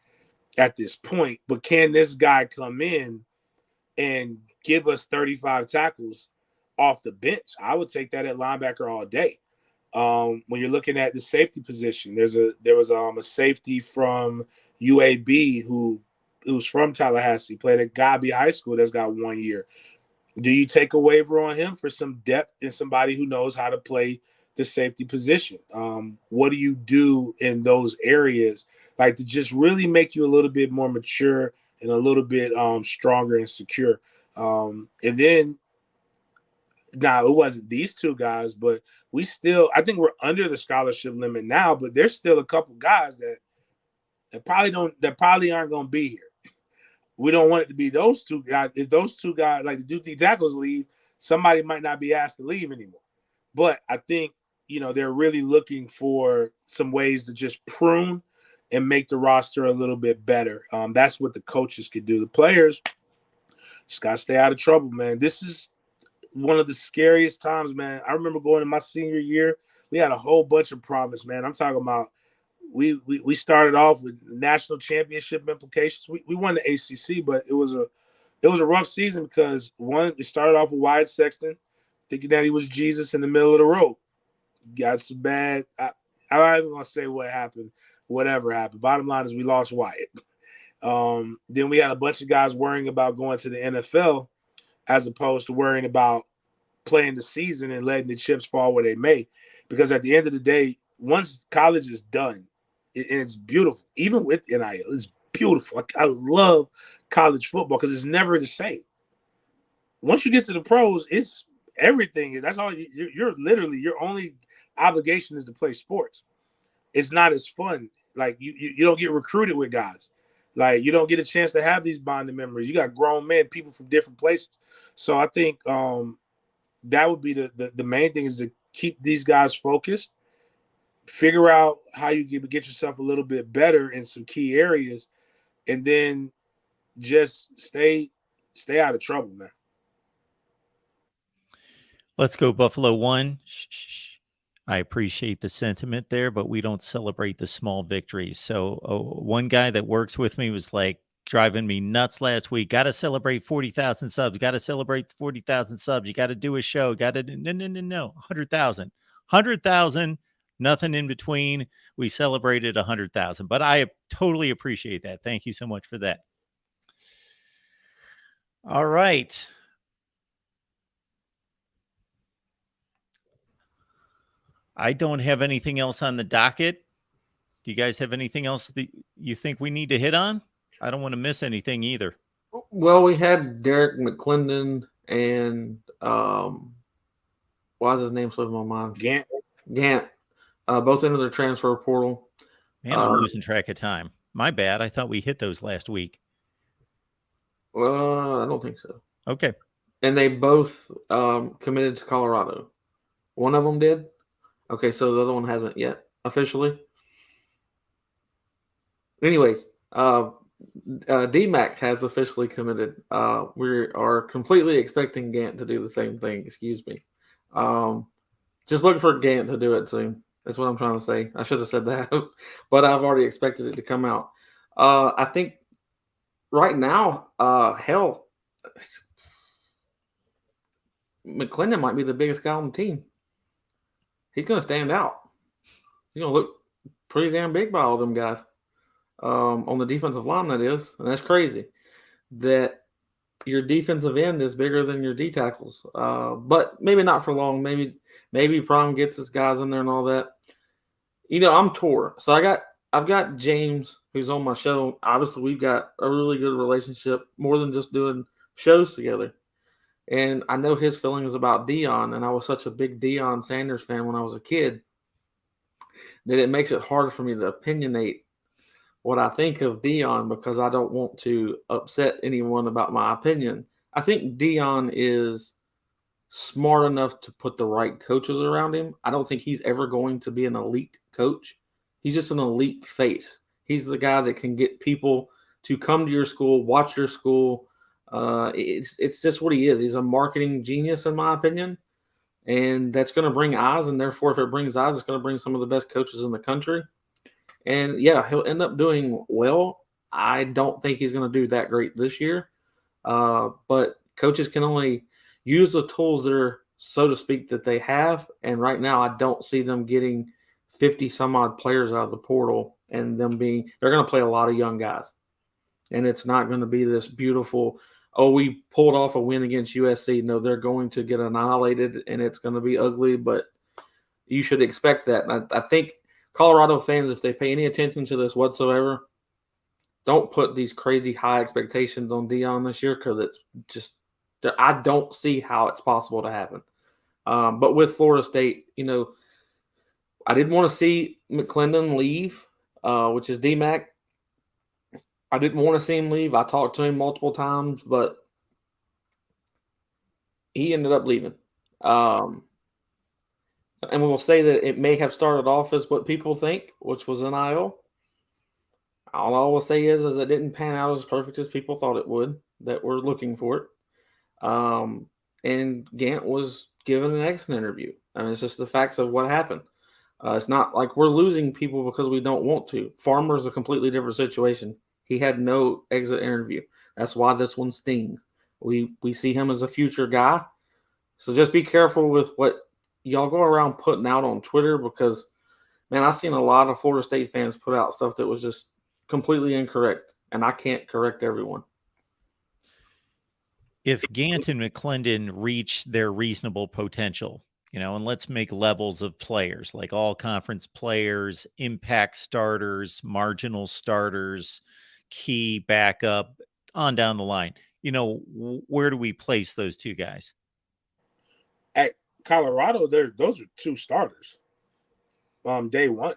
at this point, but can this guy come in and give us 35 tackles off the bench? I would take that at linebacker all day. When you're looking at the safety position, there was a safety from UAB who's from Tallahassee, played at Gabi High School that's got 1 year. Do you take a waiver on him for some depth and somebody who knows how to play the safety position? What do you do in those areas, like to just really make you a little bit more mature and a little bit stronger and secure? And then, now it wasn't these two guys, but I think we're under the scholarship limit now, but there's still a couple guys that probably aren't going to be here. We don't want it to be those two guys. If those two guys, like the duty tackles, leave, somebody might not be asked to leave anymore. But I think, they're really looking for some ways to just prune and make the roster a little bit better. That's what the coaches could do. The players just got to stay out of trouble, man. This is one of the scariest times, man. I remember going in my senior year, we had a whole bunch of promise, man. I'm talking about we started off with national championship implications. We won the ACC, but it was a rough season because it started off with Wyatt Sexton, thinking that he was Jesus in the middle of the road. Got some bad. I'm not even gonna say what happened. Whatever happened. Bottom line is we lost Wyatt. Then we had a bunch of guys worrying about going to the NFL as opposed to worrying about playing the season and letting the chips fall where they may. Because at the end of the day, once college is done, and it's beautiful, even with NIL, it's beautiful. Like, I love college football because it's never the same. Once you get to the pros, it's everything. That's all. You're literally, your only obligation is to play sports. It's not as fun. Like you don't get recruited with guys. Like, you don't get a chance to have these bonding memories. You got grown men, people from different places. So I think that would be the main thing, is to keep these guys focused, figure out how you get yourself a little bit better in some key areas, and then just stay out of trouble, man. Let's go Buffalo 1. Shh. I appreciate the sentiment there, but we don't celebrate the small victories. So one guy that works with me was like driving me nuts last week. Got to celebrate 40,000 subs. Got to celebrate 40,000 subs. You got to do a show. No. 100,000. 100,000. Nothing in between. We celebrated 100,000, but I totally appreciate that. Thank you so much for that. All right. I don't have anything else on the docket. Do you guys have anything else that you think we need to hit on? I don't want to miss anything either. Well, we had Derek McClendon and why is his name slipping my mind? Gant. Both into their transfer portal. Man, I'm losing track of time. My bad. I thought we hit those last week. Well, I don't think so. Okay. And they both committed to Colorado. One of them did. Okay, so the other one hasn't yet officially. Anyways, DMAC has officially committed. We are completely expecting Gant to do the same thing. Excuse me. Just looking for Gant to do it soon. That's what I'm trying to say. I should have said that, but I've already expected it to come out. I think right now, hell, McClendon might be the biggest guy on the team. He's going to stand out. He's going to look pretty damn big by all them guys on the defensive line, that is. And that's crazy that your defensive end is bigger than your D tackles. But maybe not for long. Maybe Prime gets his guys in there and all that. I'm torn. So I've got James, who's on my show. Obviously, we've got a really good relationship, more than just doing shows together. And I know his feelings about Deion, and I was such a big Deion Sanders fan when I was a kid that it makes it hard for me to opinionate what I think of Deion because I don't want to upset anyone about my opinion. I think Deion is smart enough to put the right coaches around him. I don't think he's ever going to be an elite coach. He's just an elite face. He's the guy that can get people to come to your school, watch your school. It's just what he is. He's a marketing genius, in my opinion, and that's going to bring eyes. And therefore, if it brings eyes, it's going to bring some of the best coaches in the country. And yeah, he'll end up doing well. I don't think he's going to do that great this year, but coaches can only use the tools that are, so to speak, that they have. And right now, I don't see them getting 50 some odd players out of the portal and they're going to play a lot of young guys. And it's not going to be this beautiful, we pulled off a win against USC. No, they're going to get annihilated and it's going to be ugly, but you should expect that. And I think Colorado fans, if they pay any attention to this whatsoever, don't put these crazy high expectations on Deion this year because it's just, I don't see how it's possible to happen. But with Florida State, I didn't want to see McClendon leave, which is DMAC. I didn't want to see him leave. I talked to him multiple times, but he ended up leaving. And we'll say that it may have started off as what people think, which was NIL. All I will say is it didn't pan out as perfect as people thought it would, that were looking for it. And Gant was given an exit interview. I mean, it's just the facts of what happened. It's not like we're losing people because we don't want to. Farmer's a completely different situation. He had no exit interview. That's why this one stings. We see him as a future guy. So just be careful with what y'all go around putting out on Twitter because, man, I've seen a lot of Florida State fans put out stuff that was just completely incorrect, and I can't correct everyone. If Gant and McClendon reach their reasonable potential, and let's make levels of players, like all conference players, impact starters, marginal starters, key backup, on down the line, where do we place those two guys? At Colorado, those are two starters. Day one.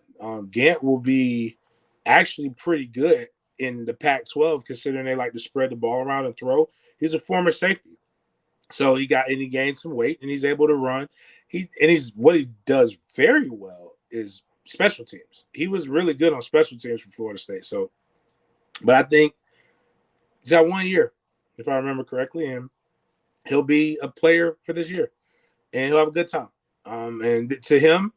Gant will be actually pretty good in the Pac-12, considering they like to spread the ball around and throw. He's a former safety. So he gained some weight and he's able to run. What he does very well is special teams. He was really good on special teams for Florida State. So, but I think he's got 1 year, if I remember correctly, and he'll be a player for this year and he'll have a good time. And to him,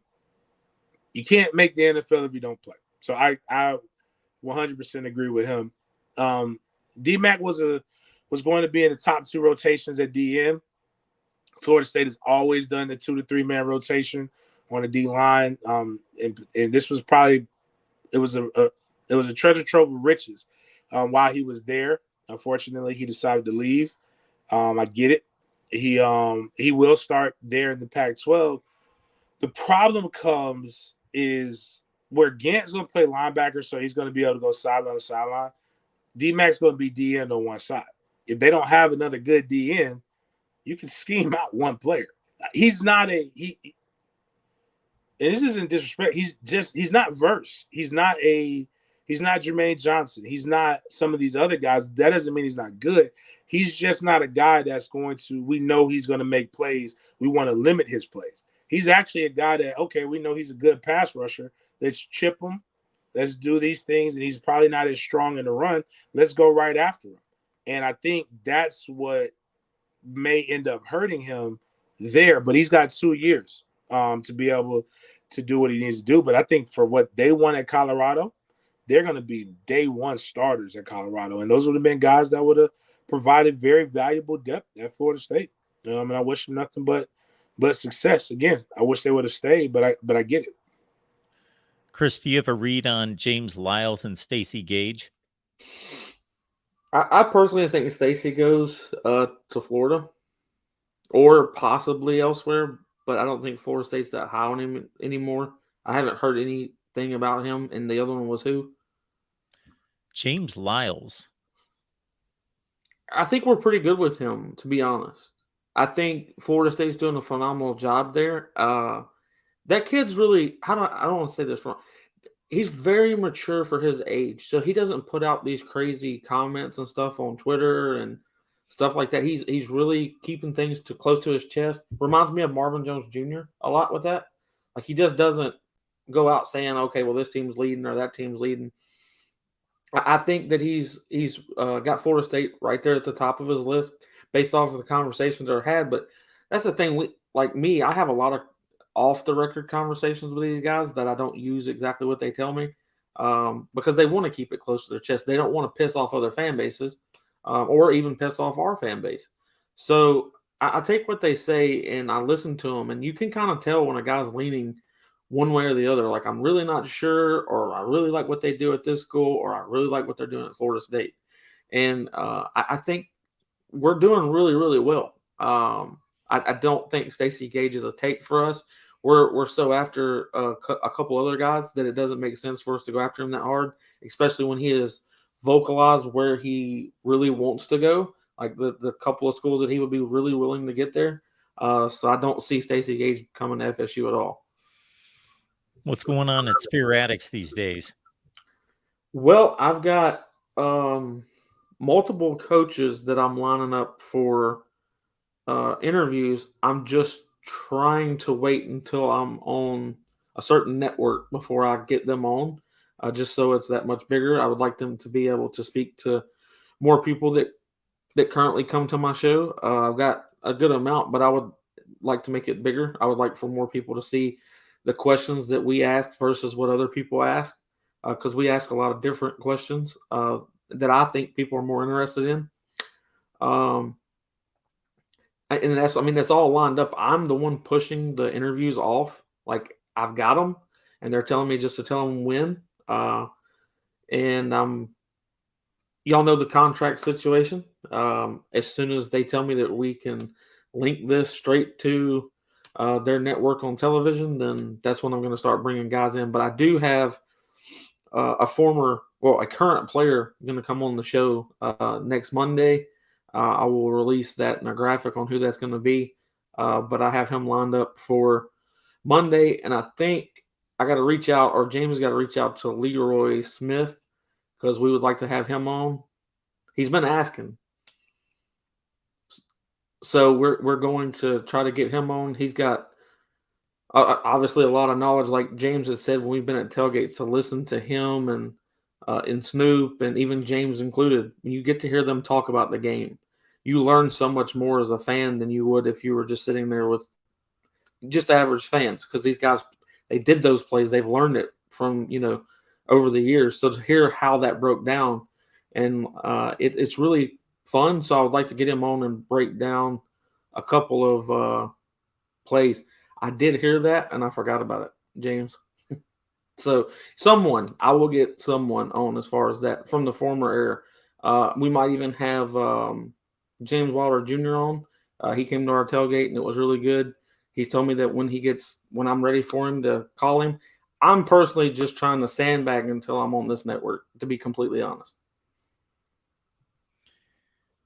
you can't make the NFL if you don't play. So I 100% agree with him. DMAC was going to be in the top two rotations at DN. Florida State has always done the 2 to 3 man rotation on the D line. And this was probably it was a treasure trove of riches while he was there. Unfortunately, he decided to leave. I get it. He will start there in the Pac-12. The problem comes is where Gant's going to play linebacker, so he's going to be able to go sideline to sideline. DMAC's going to be DN on one side. If they don't have another good DN, you can scheme out one player. He's not and this isn't disrespect. He's not Verse. He's not Jermaine Johnson. He's not some of these other guys. That doesn't mean he's not good. He's just not a guy that's we know he's going to make plays. We want to limit his plays. He's actually a guy that, okay, we know he's a good pass rusher. Let's chip him. Let's do these things. And he's probably not as strong in the run. Let's go right after him. And I think that's what may end up hurting him there. But he's got 2 years to be able to do what he needs to do. But I think for what they want at Colorado, they're going to be day one starters at Colorado. And those would have been guys that would have provided very valuable depth at Florida State. And I wish them nothing but success. Again, I wish they would have stayed, but I get it. Chris, do you have a read on James Lyles and Stacey Gage? I personally think Stacey goes to Florida or possibly elsewhere, but I don't think Florida State's that high on him anymore. I haven't heard anything about him, and the other one was who? James Lyles. I think we're pretty good with him, to be honest. I think Florida State's doing a phenomenal job there. That kid's really, I don't want to say this wrong. He's very mature for his age, so he doesn't put out these crazy comments and stuff on Twitter and stuff like that. He's really keeping things close to his chest. Reminds me of Marvin Jones Jr. a lot with that. Like, he just doesn't go out saying, okay, well, this team's leading or that team's leading. I think that he's got Florida State right there at the top of his list based off of the conversations that are had. But that's the thing. Like me, I have a lot of off-the-record conversations with these guys that I don't use exactly what they tell me because they want to keep it close to their chest. They don't want to piss off other fan bases or even piss off our fan base. So I take what they say and I listen to them, and you can kind of tell when a guy's leaning one way or the other. Like, I'm really not sure, or I really like what they do at this school, or I really like what they're doing at Florida State. And I think we're doing really, really well. I don't think Stacey Gage is a take for us. We're so after a couple other guys that it doesn't make sense for us to go after him that hard, especially when he has vocalized where he really wants to go, like the couple of schools that he would be really willing to get there. So I don't see Stacey Gage coming to FSU at all. What's going on at Spear Addicts these days? Well, I've got multiple coaches that I'm lining up for interviews. I'm just trying to wait until I'm on a certain network before I get them on, just so it's that much bigger. I would like them to be able to speak to more people that currently come to my show. I've got a good amount, but I would like to make it bigger. I would like for more people to see the questions that we ask versus what other people ask, because we ask a lot of different questions that I think people are more interested in. And that's all lined up. I'm the one pushing the interviews off. Like, I've got them, and they're telling me just to tell them when. And y'all know the contract situation. As soon as they tell me that we can link this straight to their network on television, then that's when I'm going to start bringing guys in. But I do have a current player going to come on the show next Monday. I will release that in a graphic on who that's going to be. But I have him lined up for Monday, and I think I got to reach out, or James got to reach out to Leroy Smith, because we would like to have him on. He's been asking. So we're going to try to get him on. He's got obviously a lot of knowledge, like James has said when we've been at tailgates, to listen to him and Snoop and even James included. When you get to hear them talk about the game, you learn so much more as a fan than you would if you were just sitting there with just average fans, because these guys, they did those plays. They've learned it from, over the years. So to hear how that broke down, and it's really fun. So I would like to get him on and break down a couple of plays. I did hear that, and I forgot about it, James. So I will get someone on as far as that from the former era. We might even have James Wilder Jr. on. He came to our tailgate, and it was really good. He's told me that when I'm ready for him to call him. I'm personally just trying to sandbag until I'm on this network, to be completely honest.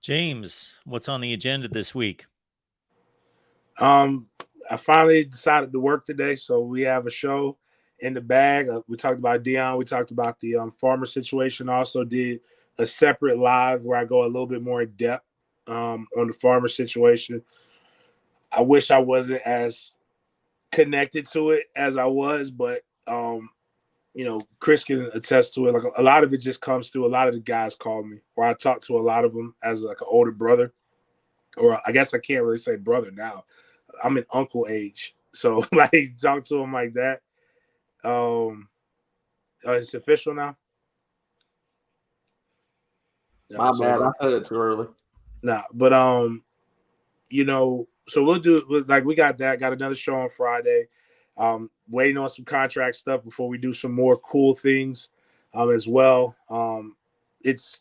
James, what's on the agenda this week? I finally decided to work today, so we have a show in the bag. We talked about Deion. We talked about the farmer situation. Also did a separate live where I go a little bit more in depth on the farmer situation. I wish I wasn't as connected to it as I was, but Chris can attest to it. Like, a lot of it just comes through. A lot of the guys call me, or I talk to a lot of them as like an older brother, or I guess I can't really say brother now. I'm in uncle age, so like talk to them like that. It's official now. My bad. I said it too early. Nah, but so we'll do like we got another show on Friday. Waiting on some contract stuff before we do some more cool things as well. It's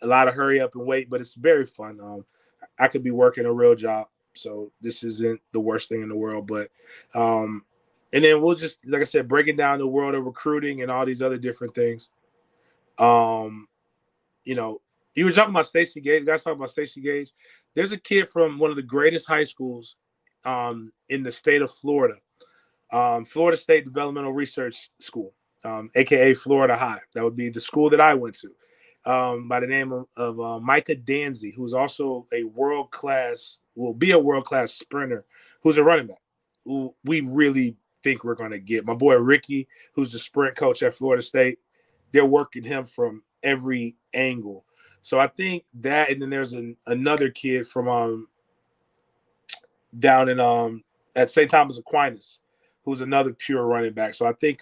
a lot of hurry up and wait, but it's very fun. I could be working a real job, so this isn't the worst thing in the world. But and then we'll just, like I said, breaking down the world of recruiting and all these other different things. You were talking about Stacey Gage. You guys talking about Stacey Gage. There's a kid from one of the greatest high schools in the state of Florida, Florida State Developmental Research School, aka Florida High. That would be the school that I went to, by the name of Micah Danzy, who's also will be a world-class sprinter, who's a running back, who we really think we're going to get. My boy Ricky, who's the sprint coach at Florida State, they're working him from every angle. So I think that, and then there's another kid from down in at St. Thomas Aquinas, who's another pure running back. So I think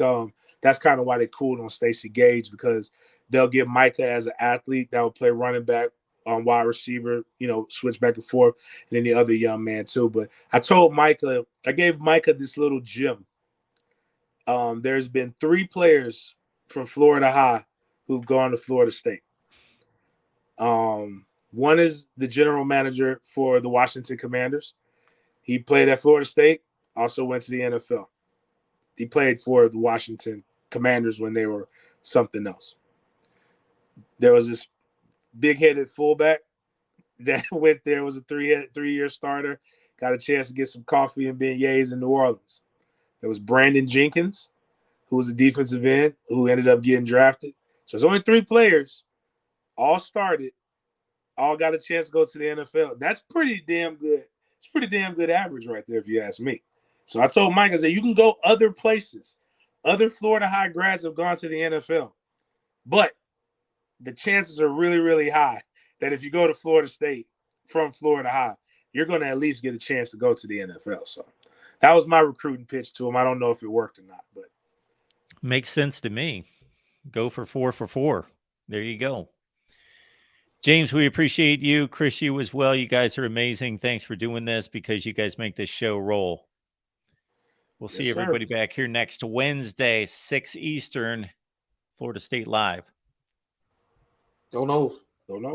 that's kind of why they cooled on Stacey Gage, because they'll get Micah as an athlete that will play running back, wide receiver, switch back and forth, and then the other young man too. But I gave Micah this little gem. There's been 3 players from Florida High who've gone to Florida State. One is the general manager for the Washington Commanders. He played at Florida State, also went to the NFL. He played for the Washington Commanders when they were something else. There was this big-headed fullback that went there, was a 3-year starter, got a chance to get some coffee and beignets in New Orleans. There was Brandon Jenkins, who was a defensive end, who ended up getting drafted. So there's only 3 players, all started, all got a chance to go to the NFL. That's pretty damn good. It's pretty damn good average right there, if you ask me. So I told Mike, I said, you can go other places. Other Florida High grads have gone to the NFL. But the chances are really, really high that if you go to Florida State from Florida High, you're going to at least get a chance to go to the NFL. So that was my recruiting pitch to him. I don't know if it worked or not, but makes sense to me. Go for 4 for 4. There you go. James, we appreciate you. Chris, you as well. You guys are amazing. Thanks for doing this, because you guys make this show roll. We'll see everybody back here next Wednesday, 6 Eastern, Florida State Live. Go Noles. Go Noles.